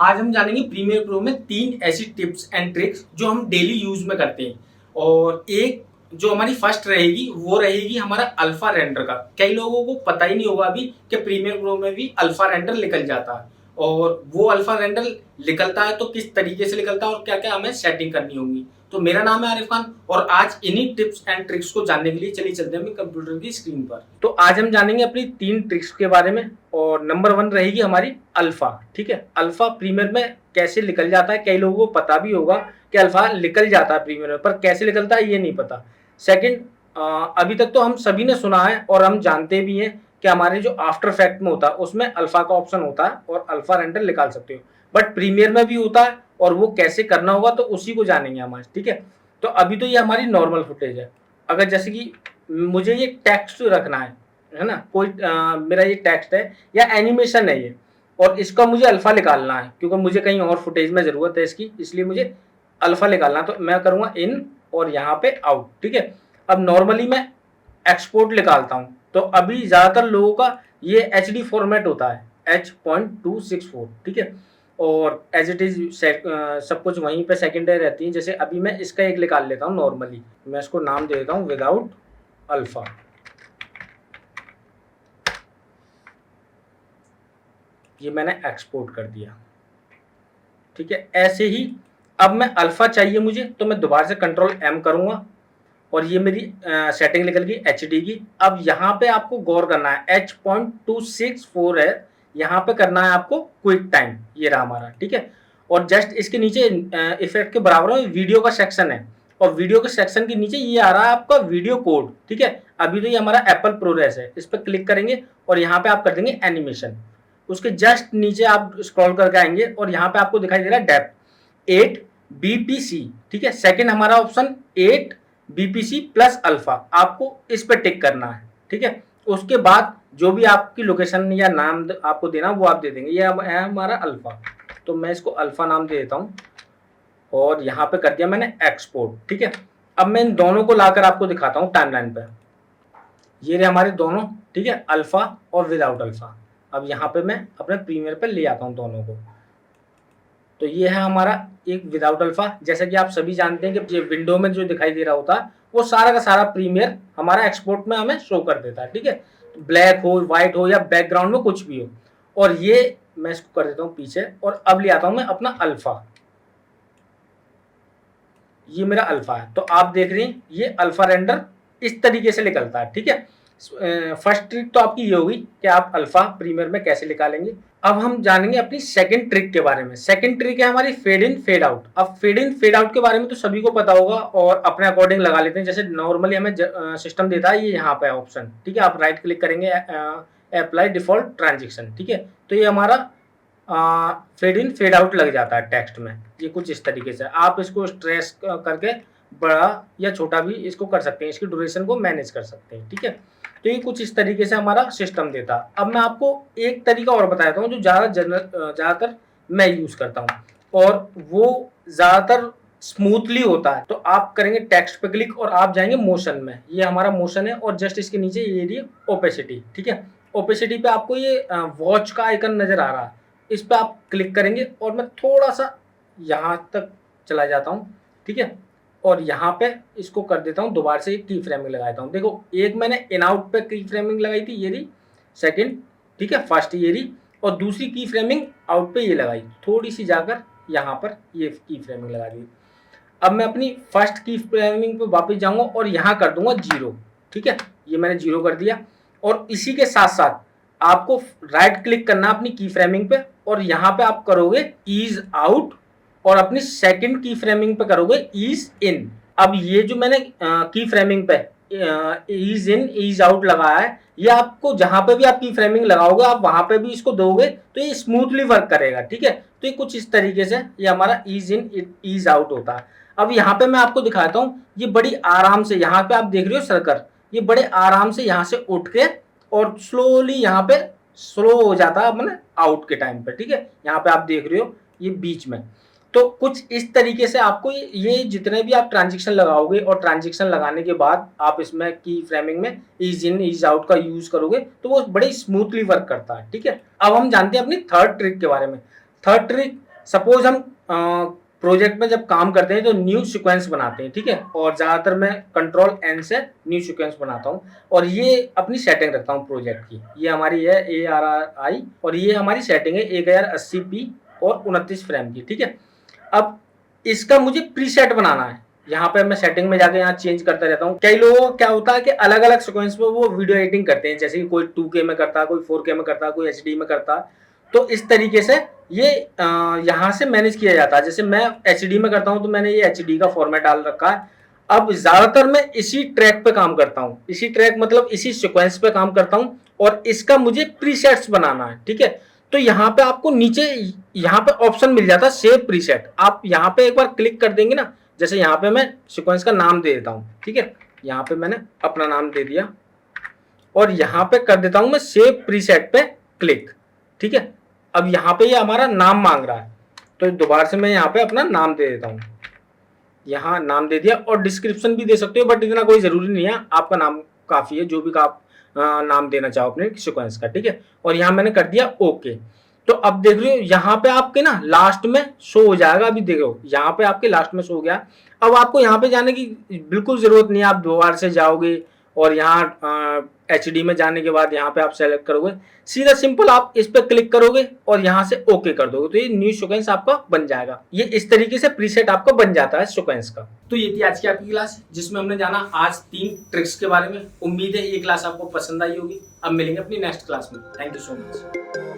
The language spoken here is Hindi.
आज हम जानेंगे प्रीमियर प्रो में 3 ऐसी टिप्स एंड ट्रिक्स जो हम डेली यूज में करते हैं। और एक जो हमारी फर्स्ट रहेगी वो रहेगी हमारा अल्फा रेंडर का। कई लोगों को पता ही नहीं होगा अभी कि प्रीमियर प्रो में भी अल्फा रेंडर निकल जाता है, और वो अल्फा रेंडर निकलता है तो किस तरीके से निकलता है और क्या क्या हमें सेटिंग करनी होगी। तो मेरा नाम है आरिफ खान और आज इन्हीं टिप्स एंड ट्रिक्स को जानने के लिए चलिए चलते हैं कंप्यूटर की स्क्रीन पर। तो आज हम जानेंगे अपनी 3 ट्रिक्स के बारे में और नंबर 1 रहेगी हमारी अल्फा। ठीक है, अल्फा प्रीमियर में कैसे निकल जाता है, कई लोगों को पता भी होगा कि अल्फा निकल जाता है प्रीमियर में, पर कैसे निकलता है ये नहीं पता। सेकंड, अभी तक तो हम सभी ने सुना है और हम जानते भी हैं कि हमारे जो आफ्टर इफेक्ट में होता है उसमें अल्फा का ऑप्शन होता है और अल्फा रेंडर निकाल सकते हो, बट प्रीमियर में भी होता है और वो कैसे करना होगा तो उसी को जानेंगे हम आज। ठीक है, तो अभी तो ये हमारी नॉर्मल फुटेज है। अगर जैसे कि मुझे ये टेक्स्ट रखना है ना, कोई मेरा ये टेक्स्ट है या एनिमेशन है ये, और इसका मुझे अल्फा निकालना है क्योंकि मुझे कहीं और फुटेज में जरूरत है इसकी, इसलिए मुझे अल्फा निकालना है। तो मैं करूंगा इन और यहाँ पे आउट। ठीक है, अब नॉर्मली मैं एक्सपोर्ट निकालता हूँ, तो अभी ज्यादातर लोगों का ये HD फॉर्मेट होता है H.264। ठीक है, और एज इट इज सब कुछ वहीं पे सेकेंडरी रहती है। जैसे अभी मैं इसका एक निकाल लेता हूँ नॉर्मली, मैं इसको नाम दे देता हूँ विदाउट अल्फा। ये मैंने एक्सपोर्ट कर दिया। ठीक है, ऐसे ही अब मैं अल्फा चाहिए मुझे तो मैं दोबारा से Ctrl+M करूंगा और ये मेरी सेटिंग निकल गई HD की। अब यहाँ पे आपको गौर करना है H.264 है, यहाँ पे करना है आपको क्विक टाइम, ये रहा हमारा। ठीक है, और जस्ट इसके नीचे इफेक्ट के बराबर में वीडियो का सेक्शन है और वीडियो के सेक्शन के नीचे ये आ रहा है आपका वीडियो कोड। ठीक है, अभी तो ये हमारा एप्पल प्रोग्रेस है, इस पर क्लिक करेंगे और यहाँ पे आप कर देंगे एनिमेशन। उसके जस्ट नीचे आप स्क्रॉल करके आएंगे और यहाँ पे आपको दिखाई दे रहा है डेप्थ 8 BPC। ठीक है, सेकंड हमारा ऑप्शन 8 BPC प्लस अल्फा, आपको इस पे टिक करना है। ठीक है, उसके बाद जो भी आपकी लोकेशन या नाम आपको देना वो आप दे देंगे। ये है हमारा अल्फा, तो मैं इसको अल्फा नाम दे देता हूँ और यहाँ पे कर दिया मैंने एक्सपोर्ट। ठीक है, अब मैं इन दोनों को लाकर आपको दिखाता हूँ टाइमलाइन पे। ये रहे हमारे दोनों, ठीक है, अल्फा और विदाउट अल्फा। अब यहाँ पे मैं अपने प्रीमियर पे ले आता हूँ दोनों को। तो ये है हमारा एक विदाउट अल्फा। जैसा कि आप सभी जानते हैं कि विंडो में जो दिखाई दे रहा होता है वो सारा का सारा प्रीमियर हमारा एक्सपोर्ट में हमें शो कर देता है। ठीक है, ब्लैक हो, व्हाइट हो या बैकग्राउंड में कुछ भी हो। और ये मैं इसको कर देता हूँ पीछे और अब ले आता हूँ मैं अपना अल्फा। ये मेरा अल्फा है, तो आप देख रहे हैं ये अल्फा रेंडर इस तरीके से निकलता है। ठीक है, फर्स्ट ट्रिक तो आपकी ये होगी कि आप अल्फा प्रीमियर में कैसे निकालेंगे। अब हम जानेंगे अपनी सेकंड ट्रिक के बारे में। सेकंड ट्रिक है हमारी फेड इन फेड आउट। अब फेड इन फेड आउट के बारे में तो सभी को पता होगा और अपने अकॉर्डिंग लगा लेते हैं। जैसे नॉर्मली हमें सिस्टम देता है ये यहाँ पे ऑप्शन। ठीक है, आप राइट क्लिक करेंगे अप्लाई डिफॉल्ट ट्रांजेक्शन। ठीक है, तो ये हमारा फेड इन फेड आउट लग जाता है टेक्स्ट में। ये कुछ इस तरीके से आप इसको स्ट्रेस करके बड़ा या छोटा भी इसको कर सकते हैं, इसकी ड्यूरेशन को मैनेज कर सकते हैं। ठीक है, तो ये कुछ इस तरीके से हमारा सिस्टम देता है। अब मैं आपको एक तरीका और बताता हूँ जो ज़्यादातर मैं यूज़ करता हूँ और वो ज़्यादातर स्मूथली होता है। तो आप करेंगे टेक्स्ट पे क्लिक और आप जाएंगे मोशन में। ये हमारा मोशन है और जस्ट इसके नीचे ये रही ओपेसिटी। ठीक है, ओपेसिटी पे आपको ये वॉच का आइकन नज़र आ रहा है, इस पर आप क्लिक करेंगे और मैं थोड़ा सा यहाँ तक चला जाता हूँ। ठीक है, और यहाँ पे इसको कर देता हूँ दोबारा से की फ्रेमिंग लगाता हूँ। देखो, एक मैंने इन आउट पे की फ्रेमिंग लगाई थी, ये रही सेकंड। ठीक है, फर्स्ट ये रही, और दूसरी की फ्रेमिंग आउट पे ये लगाई, थोड़ी सी जाकर यहाँ पर ये की फ्रेमिंग लगा दी। अब मैं अपनी फर्स्ट की फ्रेमिंग पे वापस जाऊँगा और यहाँ कर दूंगा 0। ठीक है, ये मैंने 0 कर दिया और इसी के साथ साथ आपको राइट क्लिक करना अपनी की फ्रेमिंग पे और यहाँ पे आप करोगे ईज आउट और अपनी सेकंड की फ्रेमिंग पे करोगे ईज इन। अब ये जो मैंने की फ्रेमिंग पे ईज इन ईज आउट लगाया है, ये आपको जहां पे भी आप की फ्रेमिंग लगाओगे आप वहां पे भी इसको दोगे तो ये स्मूथली वर्क करेगा। ठीक है, तो ये कुछ इस तरीके से ये हमारा ईज इन ईज आउट होता है। अब यहाँ पे मैं आपको दिखाता हूँ, ये बड़ी आराम से यहाँ पे आप देख रहे हो सर्कल, ये बड़े आराम से यहाँ से उठ के और स्लोली यहाँ पे स्लो हो जाता है मैंने आउट के टाइम पे। ठीक है, यहाँ पे आप देख रहे हो ये बीच में। तो कुछ इस तरीके से आपको ये जितने भी आप ट्रांजेक्शन लगाओगे और ट्रांजेक्शन लगाने के बाद आप इसमें की फ्रेमिंग में ईज इन ईज आउट का यूज करोगे तो वो बड़े स्मूथली वर्क करता है। ठीक है, अब हम जानते हैं अपनी थर्ड ट्रिक के बारे में। थर्ड ट्रिक सपोज हम प्रोजेक्ट में जब काम करते हैं तो न्यू सीक्वेंस बनाते हैं, ठीक है, और ज़्यादातर मैं कंट्रोल एन से न्यू सीक्वेंस बनाता हूँ और ये अपनी सेटिंग रखता हूँ प्रोजेक्ट की। ये हमारी है ARRI और ये हमारी सेटिंग है 1080p और 29 फ्रेम की, ठीक है। अब इसका मुझे प्रीसेट बनाना है, यहाँ पे मैं सेटिंग में जाके यहाँ चेंज करता रहता हूँ। कई लोगों को क्या होता है कि अलग अलग सीक्वेंस पे वो वीडियो एडिटिंग करते हैं, जैसे कि कोई 2K में करता है, कोई 4K में करता है, कोई HD में करता है। तो इस तरीके से ये यहाँ से मैनेज किया जाता है। जैसे मैं HD में करता हूँ तो मैंने ये HD का फॉर्मेट डाल रखा है। अब ज्यादातर मैं इसी ट्रैक पे काम करता हूँ, इसी ट्रैक मतलब इसी सीक्वेंस पे काम करता हूँ और इसका मुझे प्रीसेट्स बनाना है, ठीक है। तो यहाँ पे आपको नीचे यहाँ पे ऑप्शन मिल जाता है सेव प्रीसेट। आप यहाँ पे एक बार क्लिक कर देंगे ना, जैसे यहाँ पे मैं सीक्वेंस का नाम दे देता हूँ, ठीक है, यहाँ पे मैंने अपना नाम दे दिया और यहाँ पे कर देता हूँ मैं सेव प्रीसेट पे क्लिक, ठीक है। अब यहाँ पे ये हमारा नाम मांग रहा है तो दोबारा से मैं यहाँ पे अपना नाम दे देता हूँ, यहाँ नाम दे दिया और डिस्क्रिप्शन भी दे सकते हो, बट इतना कोई जरूरी नहीं है, आपका नाम काफी है, जो भी आप नाम देना चाहो अपने सीक्वेंस का, ठीक है। और यहाँ मैंने कर दिया ओके। तो अब देख रहे हो यहाँ पे आपके ना लास्ट में शो हो जाएगा। अभी देखो यहाँ पे आपके लास्ट में शो हो गया। अब आपको यहाँ पे जाने की बिल्कुल जरूरत नहीं है, आप दोबारा से जाओगे और यहाँ HD में जाने के बाद यहाँ पे आप सेलेक्ट करोगे, सीधा सिंपल आप इस पे क्लिक करोगे और यहाँ से ओके कर दोगे तो ये न्यू सीक्वेंस आपका बन जाएगा। ये इस तरीके से प्रीसेट आपका बन जाता है सीक्वेंस का। तो ये थी आज की आपकी क्लास जिसमें हमने जाना आज 3 ट्रिक्स के बारे में। उम्मीद है ये क्लास आपको पसंद आई होगी। अब मिलेंगे अपनी नेक्स्ट क्लास में। Thank you so much.